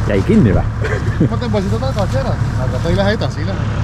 Jäi kinni või? Ma tõmbasin ta tagasi ära, aga ta ei lähe edasi, ei lähe.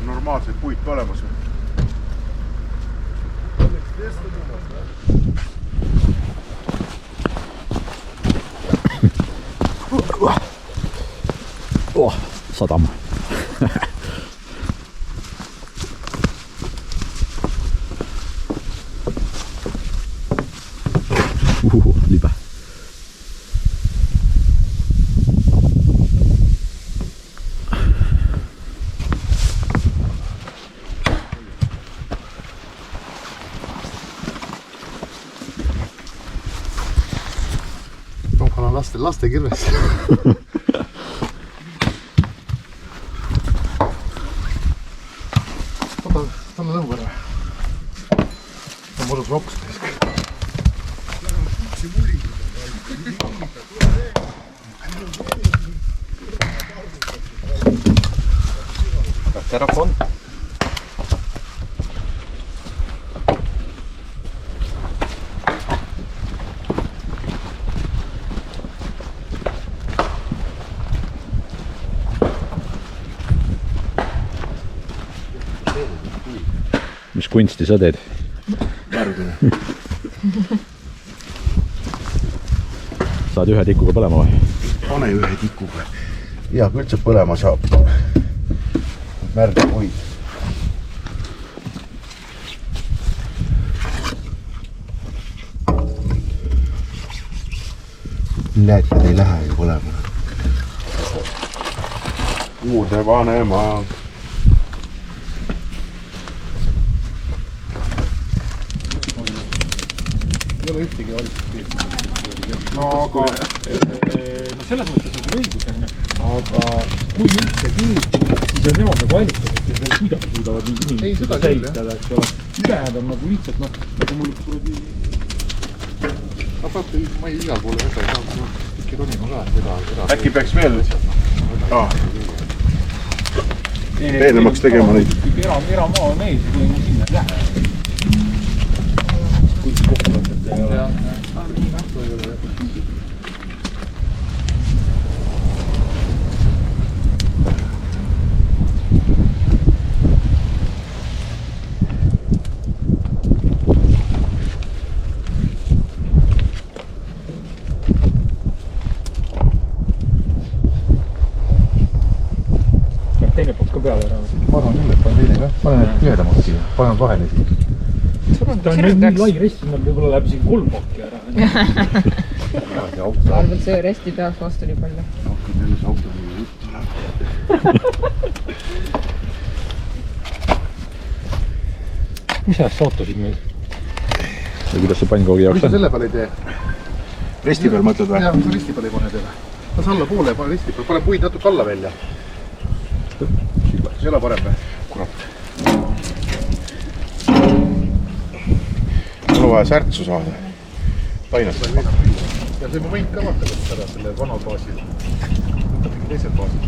Normaalselt puit olemas. Sadam. Libe. Laste kirves. Talle lõhu ära. Ta on mõnus roks. Terafon. Mis kunsti sa teed? Värgune. Saad ühe tikuga põlema või? Pane ühe tikuga. Ja, küll see põlema saab. Märg puid. Lähed ei lähe ju põlema. Uude vanema. Ei ole ühtegi valitsust. No aga... No selles mõttes on see õigus, aga kui üldse kiirti, siis on nemad nagu valitsud, et need kuidagi suudavad nii Ei, seda inimesi küll, säilitada, eks ole. Ülejääd on nagu lihtsalt, nagu mul kuradi... Ma vaata, ma ei igal poole väga ei saa, ikka ronima ka. Äkki peaks veel... Peenemaks tegema neid. Eramaa on ees, kui on sinna lähe. Kuid kokkulattet ei ole. Teine poolt ka peale ära. Ma arvan küll, et panen teine ka. Panen need tühedamaks siia. Panen vahele siia. Ta on nii lai rest, et nad võib-olla läheb siin 3 pakki ära. Ma arvan, et see resti peaks vastu nii palju. Hakkab jälle see auto nii jutt tuleb. Mis ajast sa ootasid meil? Ja kuidas see pannkoogi jaoks Kui sa on? selle peal ei tee? Resti peal mõtled või? Jaa, sa risti peal ei pane teile. Las alla poole, pane risti peal. Pane puid natuke alla välja. See ei ole parem või? Kurat. Mul on vaja särtsu saada. Painata. Ja see ma võin ka vaata võtta ära selle vana baasil. Võtta mingi teisel baasil.